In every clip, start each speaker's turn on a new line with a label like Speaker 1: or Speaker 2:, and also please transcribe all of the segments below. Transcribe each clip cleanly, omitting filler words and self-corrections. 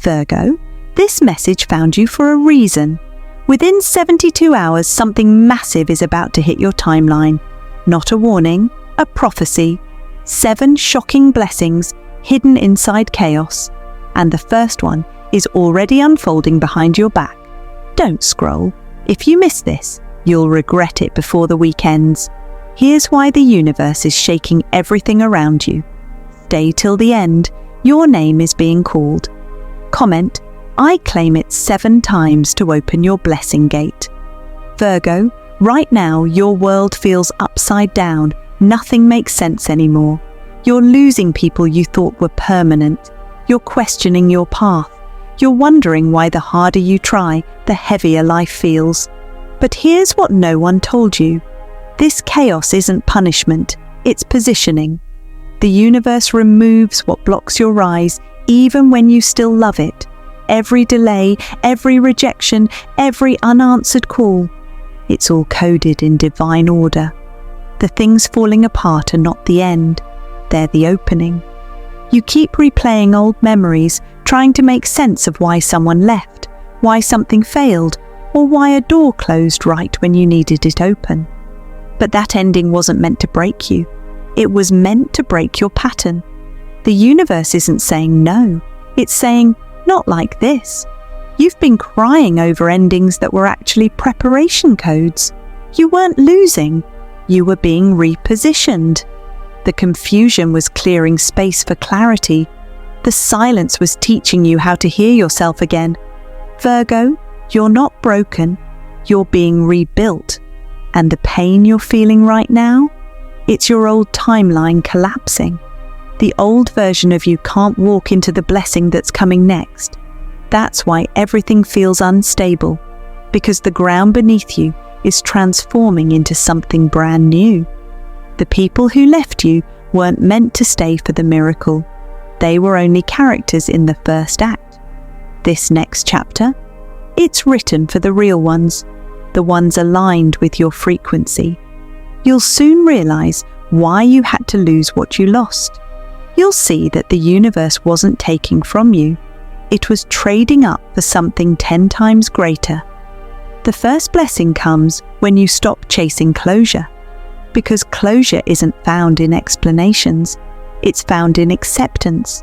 Speaker 1: Virgo, this message found you for a reason. Within 72 hours, something massive is about to hit your timeline. Not a warning, a prophecy. 7 shocking blessings hidden inside chaos. And the first one is already unfolding behind your back. Don't scroll. If you miss this, you'll regret it before the week ends. Here's why the universe is shaking everything around you. Stay till the end. Your name is being called. Comment, "I claim it" 7 times to open your blessing gate. Virgo, right now your world feels upside down. Nothing makes sense anymore. You're losing people you thought were permanent. You're questioning your path. You're wondering why the harder you try, the heavier life feels. But here's what no one told you. This chaos isn't punishment, it's positioning. The universe removes what blocks your rise, even when you still love it. Every delay, every rejection, every unanswered call. It's all coded in divine order. The things falling apart are not the end, they're the opening. You keep replaying old memories, trying to make sense of why someone left, why something failed, or why a door closed right when you needed it open. But that ending wasn't meant to break you. It was meant to break your pattern. The universe isn't saying no, it's saying, not like this. You've been crying over endings that were actually preparation codes. You weren't losing, you were being repositioned. The confusion was clearing space for clarity. The silence was teaching you how to hear yourself again. Virgo, you're not broken, you're being rebuilt. And the pain you're feeling right now? It's your old timeline collapsing. The old version of you can't walk into the blessing that's coming next. That's why everything feels unstable, because the ground beneath you is transforming into something brand new. The people who left you weren't meant to stay for the miracle. They were only characters in the first act. This next chapter? It's written for the real ones, the ones aligned with your frequency. You'll soon realize why you had to lose what you lost. You'll see that the universe wasn't taking from you. It was trading up for something 10 times greater. The first blessing comes when you stop chasing closure. Because closure isn't found in explanations, it's found in acceptance.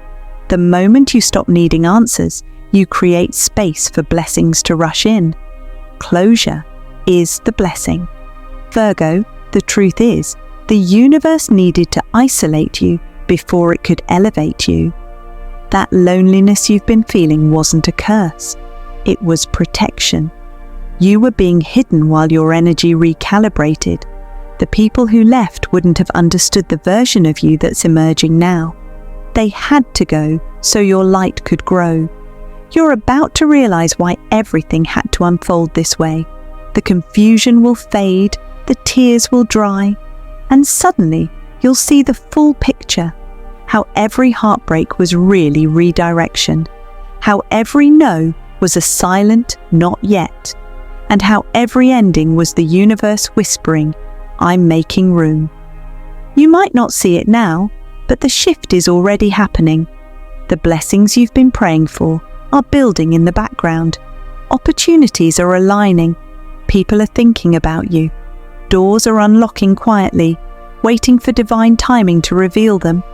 Speaker 1: The moment you stop needing answers, you create space for blessings to rush in. Closure is the blessing. Virgo, the truth is, the universe needed to isolate you before it could elevate you. That loneliness you've been feeling wasn't a curse. It was protection. You were being hidden while your energy recalibrated. The people who left wouldn't have understood the version of you that's emerging now. They had to go so your light could grow. You're about to realize why everything had to unfold this way. The confusion will fade, the tears will dry, and suddenly you'll see the full picture. How every heartbreak was really redirection. How every no was a silent not yet. And how every ending was the universe whispering, "I'm making room." You might not see it now, but the shift is already happening. The blessings you've been praying for are building in the background. Opportunities are aligning. People are thinking about you. Doors are unlocking quietly, waiting for divine timing to reveal them.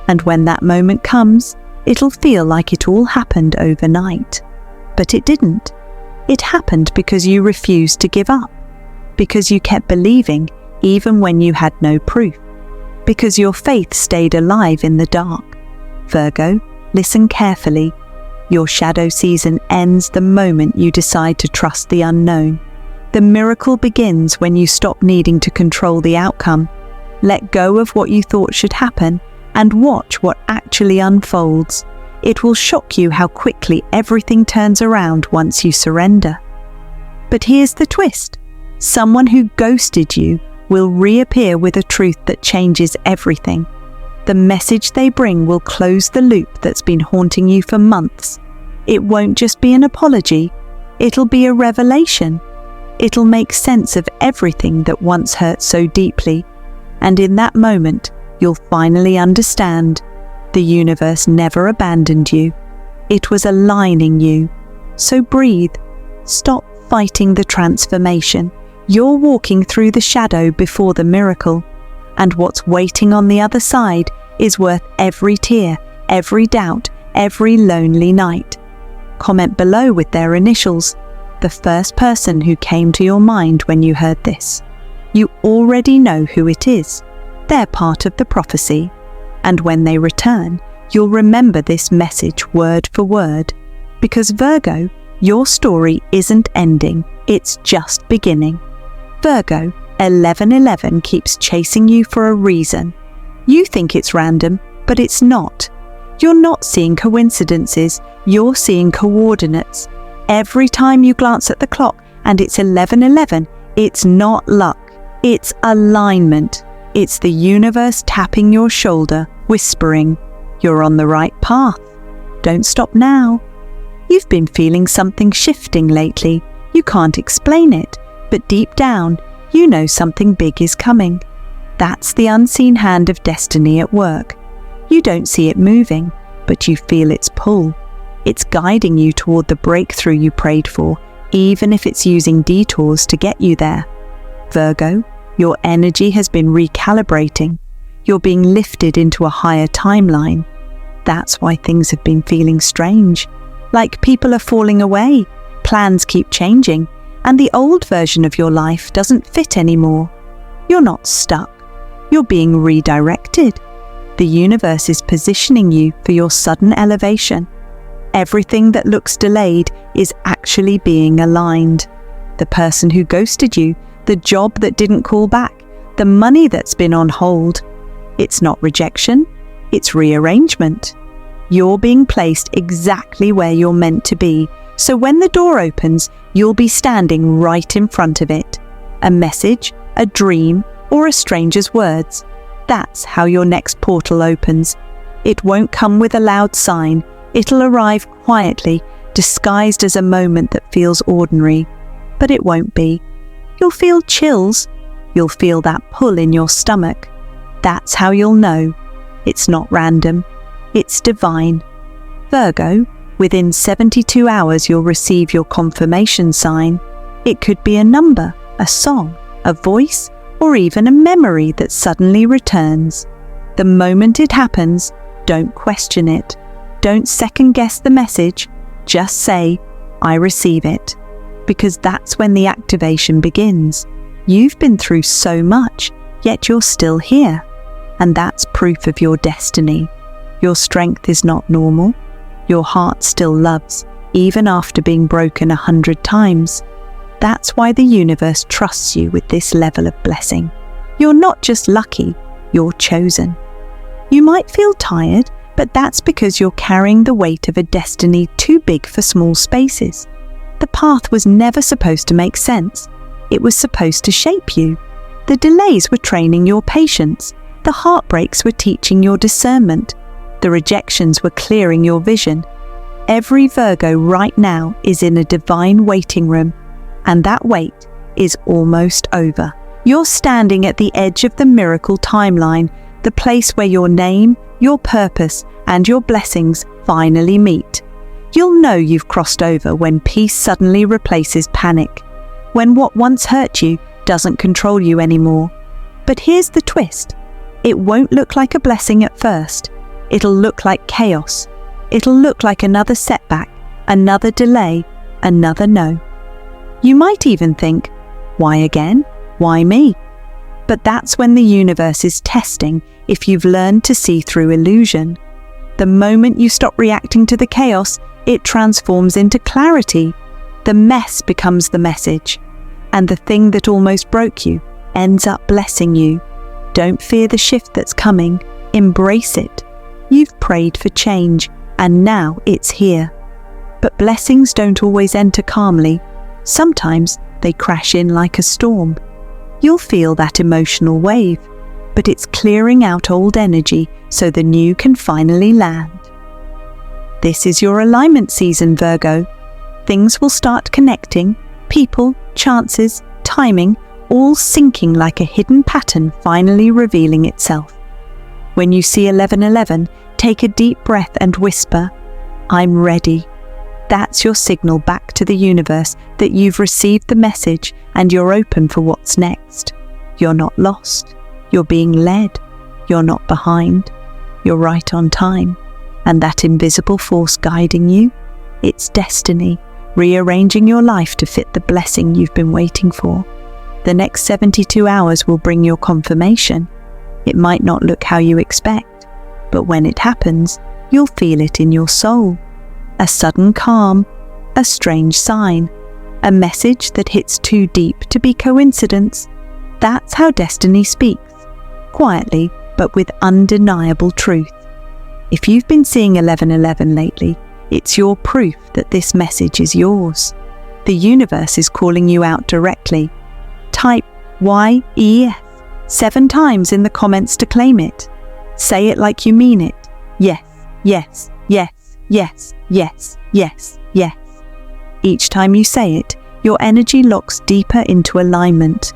Speaker 1: And when that moment comes, it'll feel like it all happened overnight. But it didn't. It happened because you refused to give up. Because you kept believing even when you had no proof. Because your faith stayed alive in the dark. Virgo, listen carefully. Your shadow season ends the moment you decide to trust the unknown. The miracle begins when you stop needing to control the outcome. Let go of what you thought should happen and watch what actually unfolds. It will shock you how quickly everything turns around once you surrender. But here's the twist. Someone who ghosted you will reappear with a truth that changes everything. The message they bring will close the loop that's been haunting you for months. It won't just be an apology, it'll be a revelation. It'll make sense of everything that once hurt so deeply. And in that moment, you'll finally understand. The universe never abandoned you. It was aligning you. So breathe. Stop fighting the transformation. You're walking through the shadow before the miracle. And what's waiting on the other side is worth every tear, every doubt, every lonely night. Comment below with their initials, the first person who came to your mind when you heard this. You already know who it is. They're part of the prophecy. And when they return, you'll remember this message word for word. Because Virgo, your story isn't ending, it's just beginning. Virgo, 1111 keeps chasing you for a reason. You think it's random, but it's not. You're not seeing coincidences, you're seeing coordinates. Every time you glance at the clock and it's 11:11, it's not luck, it's alignment. It's the universe tapping your shoulder, whispering, "You're on the right path. Don't stop now." You've been feeling something shifting lately. You can't explain it, but deep down, you know something big is coming. That's the unseen hand of destiny at work. You don't see it moving, but you feel its pull. It's guiding you toward the breakthrough you prayed for, even if it's using detours to get you there. Virgo, your energy has been recalibrating. You're being lifted into a higher timeline. That's why things have been feeling strange. Like people are falling away, plans keep changing, and the old version of your life doesn't fit anymore. You're not stuck. You're being redirected. The universe is positioning you for your sudden elevation. Everything that looks delayed is actually being aligned. The person who ghosted you, the job that didn't call back, the money that's been on hold. It's not rejection, it's rearrangement. You're being placed exactly where you're meant to be, so when the door opens, you'll be standing right in front of it. A message, a dream, or a stranger's words. That's how your next portal opens. It won't come with a loud sign. It'll arrive quietly, disguised as a moment that feels ordinary. But it won't be. You'll feel chills. You'll feel that pull in your stomach. That's how you'll know. It's not random. It's divine. Virgo, within 72 hours you'll receive your confirmation sign. It could be a number, a song, a voice, or even a memory that suddenly returns. The moment it happens, don't question it. Don't second-guess the message. Just say, "I receive it." Because that's when the activation begins. You've been through so much, yet you're still here. And that's proof of your destiny. Your strength is not normal. Your heart still loves, even after being broken 100 times. That's why the universe trusts you with this level of blessing. You're not just lucky, you're chosen. You might feel tired, but that's because you're carrying the weight of a destiny too big for small spaces. The path was never supposed to make sense. It was supposed to shape you. The delays were training your patience. The heartbreaks were teaching your discernment. The rejections were clearing your vision. Every Virgo right now is in a divine waiting room, and that wait is almost over. You're standing at the edge of the miracle timeline, the place where your name, your purpose, and your blessings finally meet. You'll know you've crossed over when peace suddenly replaces panic, when what once hurt you doesn't control you anymore. But here's the twist. It won't look like a blessing at first. It'll look like chaos. It'll look like another setback, another delay, another no. You might even think, why again? Why me? But that's when the universe is testing if you've learned to see through illusion. The moment you stop reacting to the chaos, it transforms into clarity. The mess becomes the message. And the thing that almost broke you ends up blessing you. Don't fear the shift that's coming. Embrace it. You've prayed for change, and now it's here. But blessings don't always enter calmly. Sometimes they crash in like a storm. You'll feel that emotional wave, but it's clearing out old energy so the new can finally land. This is your alignment season, Virgo. Things will start connecting, people, chances, timing, all syncing like a hidden pattern finally revealing itself. When you see 1111, take a deep breath and whisper, I'm ready. That's your signal back to the universe that you've received the message and you're open for what's next. You're not lost. You're being led. You're not behind. You're right on time. And that invisible force guiding you, it's destiny, rearranging your life to fit the blessing you've been waiting for. The next 72 hours will bring your confirmation. It might not look how you expect, but when it happens, you'll feel it in your soul. A sudden calm, a strange sign, a message that hits too deep to be coincidence. That's how destiny speaks, quietly but with undeniable truth. If you've been seeing 1111 lately, it's your proof that this message is yours. The universe is calling you out directly. Type YES 7 times in the comments to claim it. Say it like you mean it. Yes, yes, yes, yes, yes, yes, yes. Each time you say it, your energy locks deeper into alignment.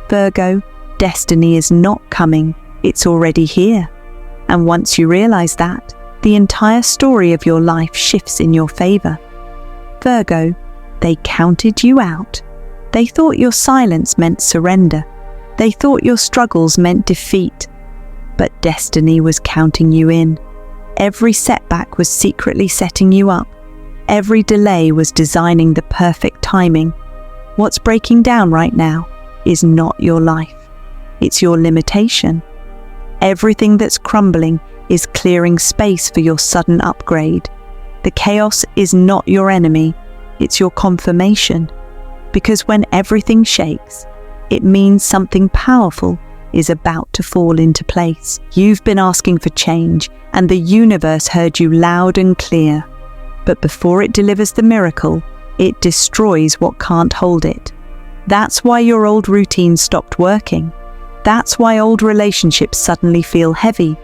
Speaker 1: Virgo, destiny is not coming, it's already here. And once you realize that, the entire story of your life shifts in your favor. Virgo, they counted you out. They thought your silence meant surrender. They thought your struggles meant defeat. But destiny was counting you in. Every setback was secretly setting you up. Every delay was designing the perfect timing. What's breaking down right now is not your life. It's your limitation. Everything that's crumbling is clearing space for your sudden upgrade. The chaos is not your enemy, it's your confirmation. Because when everything shakes, it means something powerful is about to fall into place. You've been asking for change, and the universe heard you loud and clear. But before it delivers the miracle, it destroys what can't hold it. That's why your old routine stopped working. That's why old relationships suddenly feel heavy.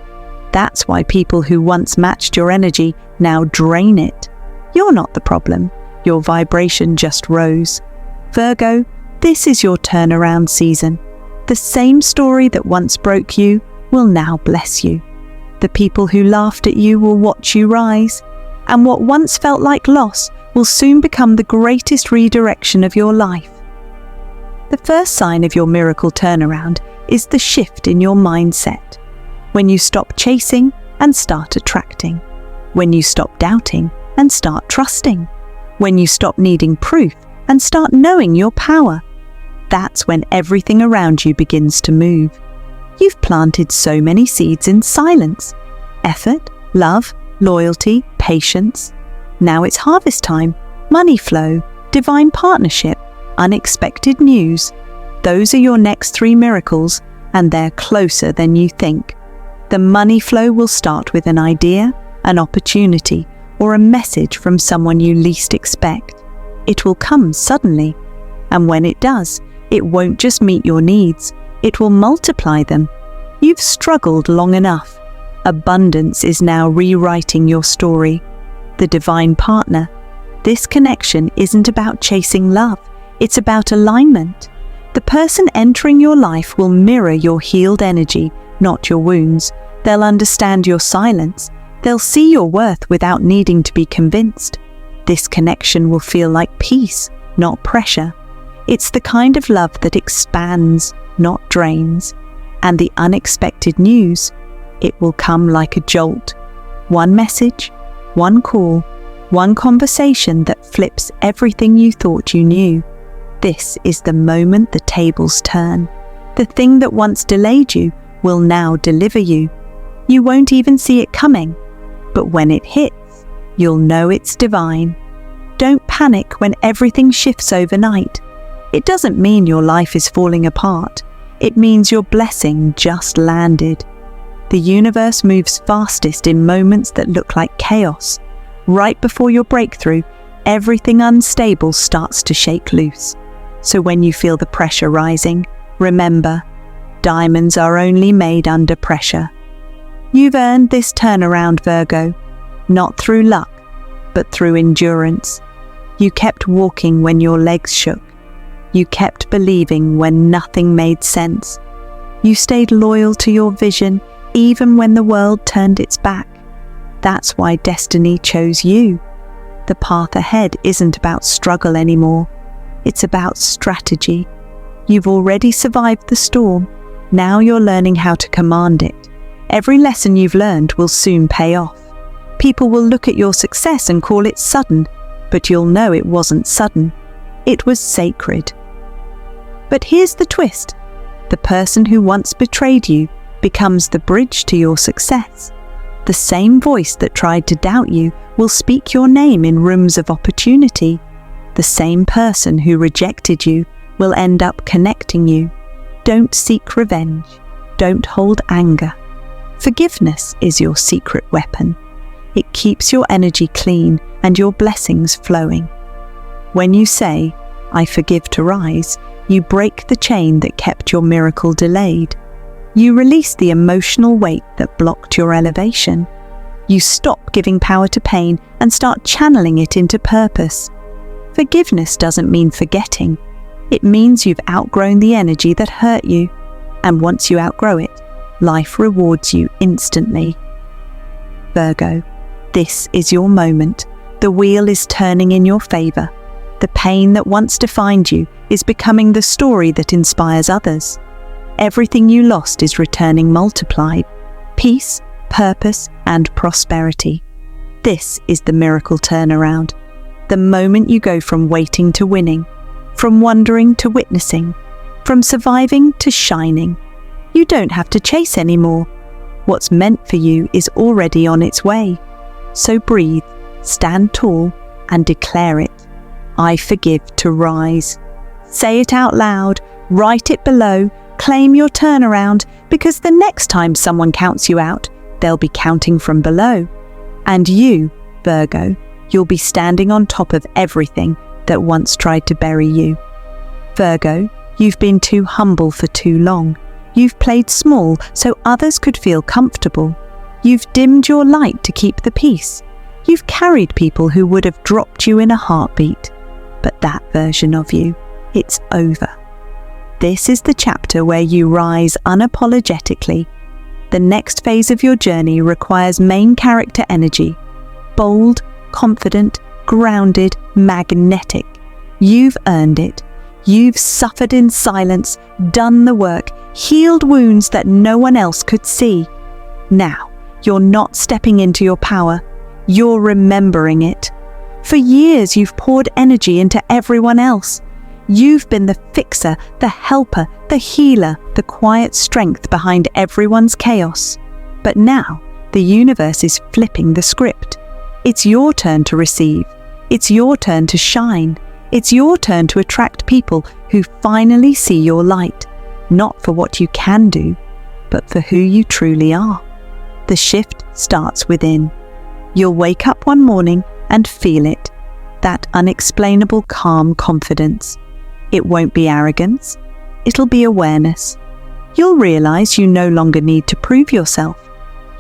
Speaker 1: That's why people who once matched your energy now drain it. You're not the problem. Your vibration just rose. Virgo, this is your turnaround season. The same story that once broke you will now bless you. The people who laughed at you will watch you rise. And what once felt like loss will soon become the greatest redirection of your life. The first sign of your miracle turnaround is the shift in your mindset. When you stop chasing and start attracting. When you stop doubting and start trusting. When you stop needing proof and start knowing your power. That's when everything around you begins to move. You've planted so many seeds in silence. Effort, love, loyalty, patience. Now it's harvest time, money flow, divine partnership, unexpected news. Those are your next 3 miracles, and they're closer than you think. The money flow will start with an idea, an opportunity, or a message from someone you least expect. It will come suddenly, and when it does, it won't just meet your needs, it will multiply them. You've struggled long enough. Abundance is now rewriting your story. The divine partner. This connection isn't about chasing love, it's about alignment. The person entering your life will mirror your healed energy, not your wounds. They'll understand your silence. They'll see your worth without needing to be convinced. This connection will feel like peace, not pressure. It's the kind of love that expands, not drains. And the unexpected news, it will come like a jolt. One message, one call, one conversation that flips everything you thought you knew. This is the moment the tables turn. The thing that once delayed you will now deliver you. You won't even see it coming, but when it hits, you'll know it's divine. Don't panic when everything shifts overnight. It doesn't mean your life is falling apart. It means your blessing just landed. The universe moves fastest in moments that look like chaos. Right before your breakthrough, everything unstable starts to shake loose. So when you feel the pressure rising, remember, diamonds are only made under pressure. You've earned this turnaround, Virgo, not through luck, but through endurance. You kept walking when your legs shook. You kept believing when nothing made sense. You stayed loyal to your vision even when the world turned its back. That's why destiny chose you. The path ahead isn't about struggle anymore. It's about strategy. You've already survived the storm. Now you're learning how to command it. Every lesson you've learned will soon pay off. People will look at your success and call it sudden, but you'll know it wasn't sudden. It was sacred. But here's the twist. The person who once betrayed you becomes the bridge to your success. The same voice that tried to doubt you will speak your name in rooms of opportunity. The same person who rejected you will end up connecting you. Don't seek revenge. Don't hold anger. Forgiveness is your secret weapon. It keeps your energy clean and your blessings flowing. When you say, "I forgive to rise," you break the chain that kept your miracle delayed. You release the emotional weight that blocked your elevation. You stop giving power to pain and start channeling it into purpose. Forgiveness doesn't mean forgetting. It means you've outgrown the energy that hurt you. And once you outgrow it, life rewards you instantly. Virgo, this is your moment. The wheel is turning in your favor. The pain that once defined you is becoming the story that inspires others. Everything you lost is returning multiplied. Peace, purpose, and prosperity. This is the miracle turnaround. The moment you go from waiting to winning, from wondering to witnessing, from surviving to shining. You don't have to chase anymore. What's meant for you is already on its way. So breathe, stand tall, and declare it. I forgive to rise. Say it out loud, write it below, claim your turnaround, because the next time someone counts you out, they'll be counting from below. And you, Virgo, you'll be standing on top of everything that once tried to bury you. Virgo, you've been too humble for too long. You've played small so others could feel comfortable. You've dimmed your light to keep the peace. You've carried people who would have dropped you in a heartbeat. But that version of you, it's over. This is the chapter where you rise unapologetically. The next phase of your journey requires main character energy. Bold, confident, grounded, magnetic. You've earned it. You've suffered in silence, done the work, healed wounds that no one else could see. Now, you're not stepping into your power. You're remembering it. For years, you've poured energy into everyone else. You've been the fixer, the helper, the healer, the quiet strength behind everyone's chaos. But now, the universe is flipping the script. It's your turn to receive. It's your turn to shine. It's your turn to attract people who finally see your light, not for what you can do, but for who you truly are. The shift starts within. You'll wake up one morning and feel it, that unexplainable calm confidence. It won't be arrogance, it'll be awareness. You'll realize you no longer need to prove yourself.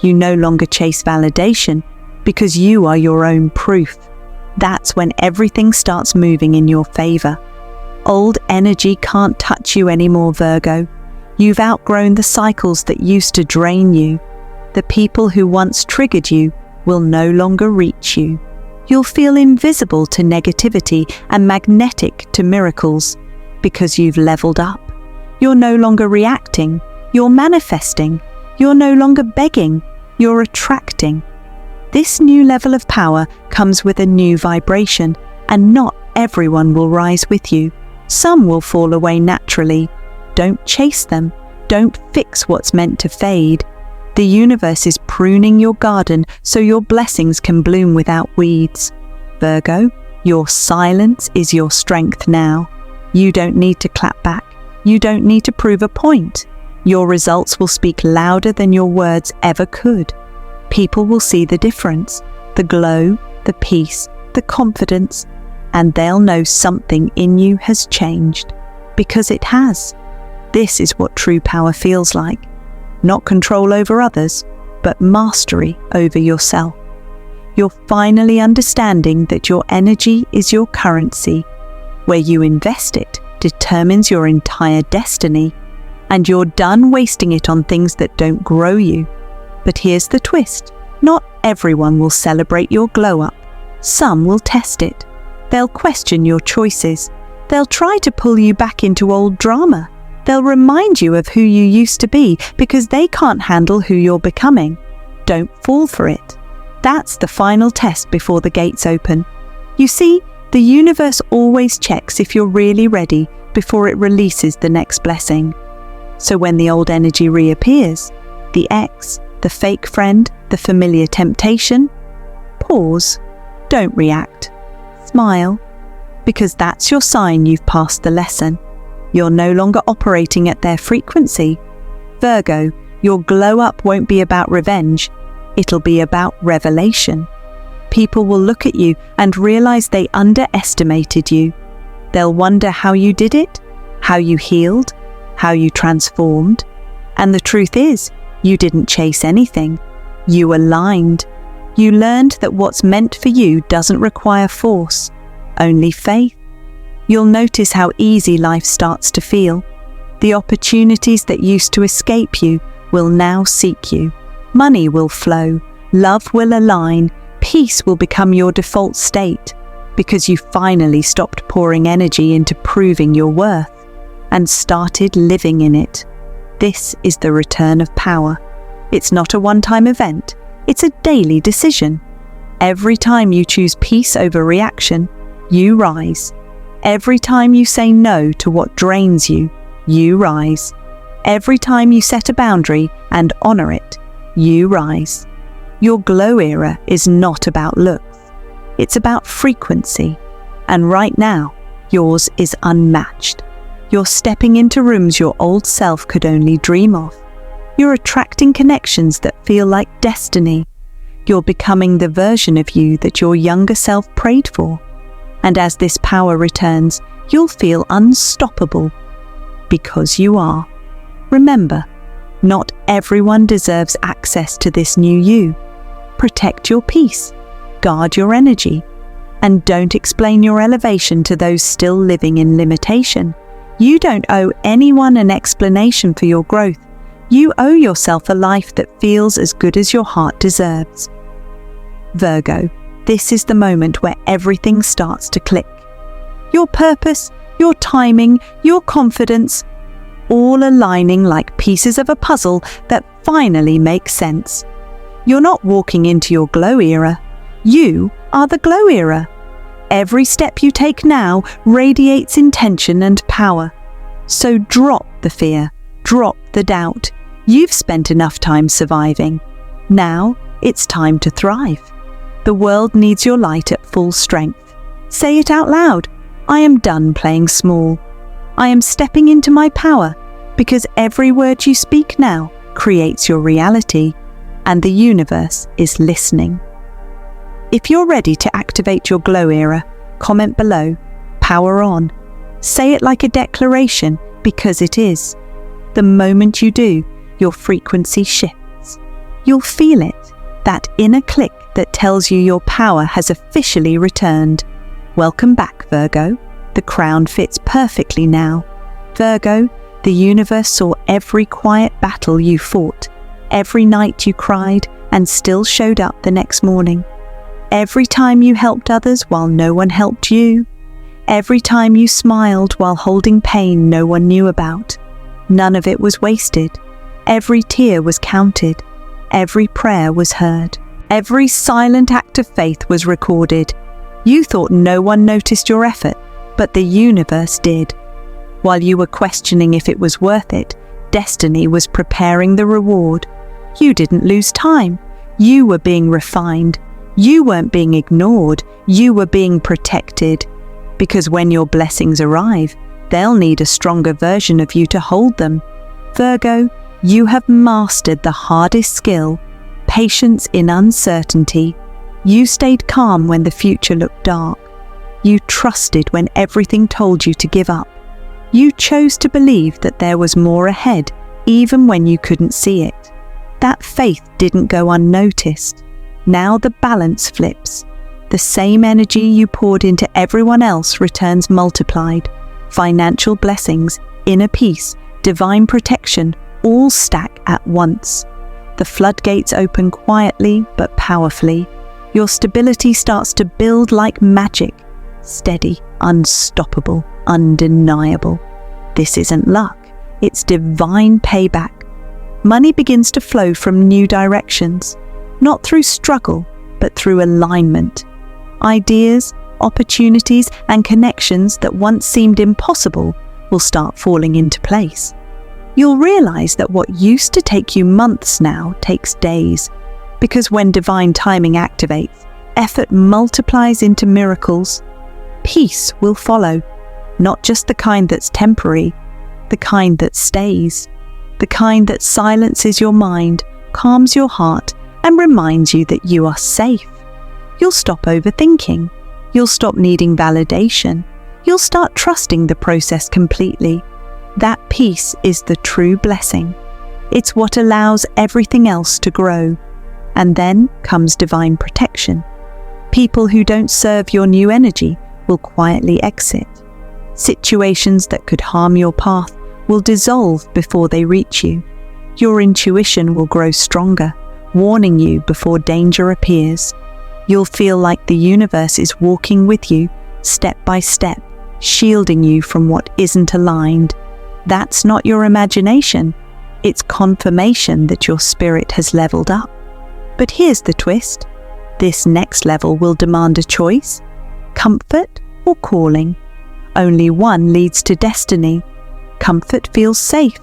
Speaker 1: You no longer chase validation because you are your own proof. That's when everything starts moving in your favor. Old energy can't touch you anymore, Virgo. You've outgrown the cycles that used to drain you. The people who once triggered you will no longer reach you. You'll feel invisible to negativity and magnetic to miracles because you've leveled up. You're no longer reacting, you're manifesting. You're no longer begging, you're attracting. This new level of power comes with a new vibration, and not everyone will rise with you. Some will fall away naturally. Don't chase them. Don't fix what's meant to fade. The universe is pruning your garden so your blessings can bloom without weeds. Virgo, your silence is your strength now. You don't need to clap back. You don't need to prove a point. Your results will speak louder than your words ever could. People will see the difference, the glow, the peace, the confidence, and they'll know something in you has changed, because it has. This is what true power feels like. Not control over others, but mastery over yourself. You're finally understanding that your energy is your currency. Where you invest it determines your entire destiny, and you're done wasting it on things that don't grow you. But here's the twist. Not everyone will celebrate your glow-up. Some will test it. They'll question your choices. They'll try to pull you back into old drama. They'll remind you of who you used to be because they can't handle who you're becoming. Don't fall for it. That's the final test before the gates open. You see, the universe always checks if you're really ready before it releases the next blessing. So when the old energy reappears, the ex, the fake friend, the familiar temptation, pause. Don't react. Smile. Because that's your sign you've passed the lesson. You're no longer operating at their frequency. Virgo, your glow up won't be about revenge. It'll be about revelation. People will look at you and realize they underestimated you. They'll wonder how you did it, how you healed, how you transformed. And the truth is, you didn't chase anything. You aligned. You learned that what's meant for you doesn't require force, only faith. You'll notice how easy life starts to feel. The opportunities that used to escape you will now seek you. Money will flow, love will align, peace will become your default state, because you finally stopped pouring energy into proving your worth and started living in it. This is the return of power. It's not a one-time event, it's a daily decision. Every time you choose peace over reaction, you rise. Every time you say no to what drains you, you rise. Every time you set a boundary and honor it, you rise. Your glow era is not about looks. It's about frequency. And right now, yours is unmatched. You're stepping into rooms your old self could only dream of. You're attracting connections that feel like destiny. You're becoming the version of you that your younger self prayed for. And as this power returns, you'll feel unstoppable. Because you are. Remember, not everyone deserves access to this new you. Protect your peace, guard your energy, and don't explain your elevation to those still living in limitation. You don't owe anyone an explanation for your growth. You owe yourself a life that feels as good as your heart deserves. Virgo, this is the moment where everything starts to click. Your purpose, your timing, your confidence, all aligning like pieces of a puzzle that finally make sense. You're not walking into your glow era. You are the glow era. Every step you take now radiates intention and power. So drop the fear, drop the doubt. You've spent enough time surviving. Now it's time to thrive. The world needs your light at full strength. Say it out loud. I am done playing small. I am stepping into my power, because every word you speak now creates your reality, and the universe is listening. If you're ready to activate your glow era, comment below, power on. Say it like a declaration, because it is. The moment you do, your frequency shifts. You'll feel it, that inner click that tells you your power has officially returned. Welcome back, Virgo. The crown fits perfectly now. Virgo, the universe saw every quiet battle you fought, every night you cried and still showed up the next morning. Every time you helped others while no one helped you. Every time you smiled while holding pain no one knew about. None of it was wasted. Every tear was counted. Every prayer was heard. Every silent act of faith was recorded. You thought no one noticed your effort, but the universe did. While you were questioning if it was worth it, destiny was preparing the reward. You didn't lose time. You were being refined. You weren't being ignored. You were being protected. Because when your blessings arrive, they'll need a stronger version of you to hold them. Virgo, you have mastered the hardest skill, patience in uncertainty. You stayed calm when the future looked dark. You trusted when everything told you to give up. You chose to believe that there was more ahead, even when you couldn't see it. That faith didn't go unnoticed. Now the balance flips. The same energy you poured into everyone else returns multiplied. Financial blessings, inner peace, divine protection, all stack at once. The floodgates open quietly but powerfully. Your stability starts to build like magic. Steady, unstoppable, undeniable. This isn't luck, it's divine payback. Money begins to flow from new directions, not through struggle, but through alignment. Ideas, opportunities, and connections that once seemed impossible will start falling into place. You'll realize that what used to take you months now takes days, because when divine timing activates, effort multiplies into miracles. Peace will follow, not just the kind that's temporary, the kind that stays, the kind that silences your mind, calms your heart, and reminds you that you are safe. You'll stop overthinking. You'll stop needing validation. You'll start trusting the process completely. That peace is the true blessing. It's what allows everything else to grow. And then comes divine protection. People who don't serve your new energy will quietly exit. Situations that could harm your path will dissolve before they reach you. Your intuition will grow stronger, warning you before danger appears. You'll feel like the universe is walking with you, step by step, shielding you from what isn't aligned. That's not your imagination. It's confirmation that your spirit has leveled up. But here's the twist. This next level will demand a choice: comfort or calling. Only one leads to destiny. Comfort feels safe.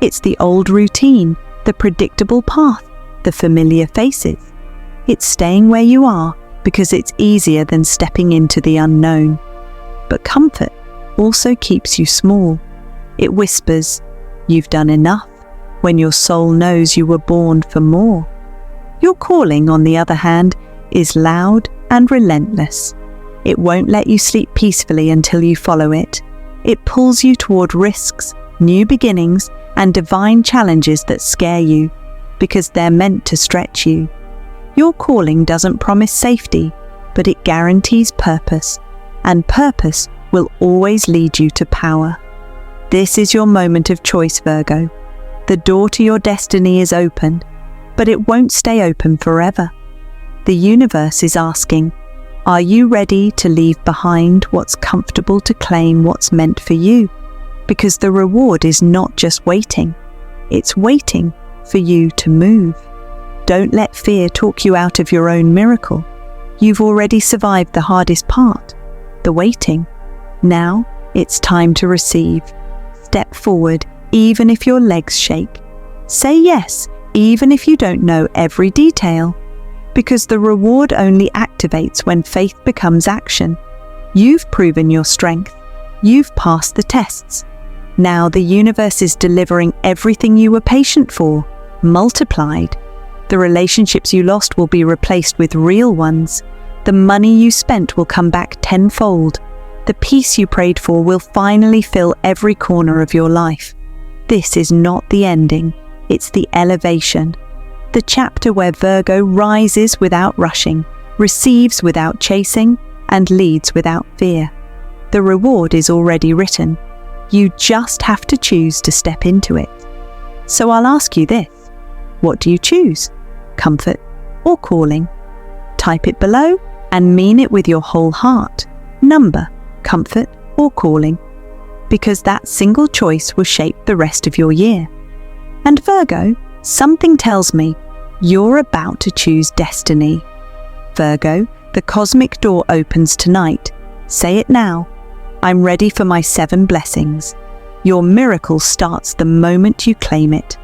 Speaker 1: It's the old routine, the predictable path, the familiar faces. It's staying where you are because it's easier than stepping into the unknown. But comfort also keeps you small. It whispers, "You've done enough," when your soul knows you were born for more. Your calling, on the other hand, is loud and relentless. It won't let you sleep peacefully until you follow it. It pulls you toward risks, new beginnings, and divine challenges that scare you, because they're meant to stretch you. Your calling doesn't promise safety, but it guarantees purpose, and purpose will always lead you to power. This is your moment of choice, Virgo. The door to your destiny is open, but it won't stay open forever. The universe is asking, are you ready to leave behind what's comfortable to claim what's meant for you? Because the reward is not just waiting, it's waiting for you to move. Don't let fear talk you out of your own miracle. You've already survived the hardest part, the waiting. Now it's time to receive. Step forward, even if your legs shake. Say yes, even if you don't know every detail. Because the reward only activates when faith becomes action. You've proven your strength. You've passed the tests. Now the universe is delivering everything you were patient for, multiplied. The relationships you lost will be replaced with real ones. The money you spent will come back tenfold. The peace you prayed for will finally fill every corner of your life. This is not the ending, it's the elevation. The chapter where Virgo rises without rushing, receives without chasing, and leads without fear. The reward is already written. You just have to choose to step into it. So I'll ask you this. What do you choose? Comfort or calling? Type it below and mean it with your whole heart. Number, comfort or calling? Because that single choice will shape the rest of your year. And Virgo, something tells me you're about to choose destiny. Virgo, the cosmic door opens tonight. Say it now. I'm ready for my 7 blessings. Your miracle starts the moment you claim it.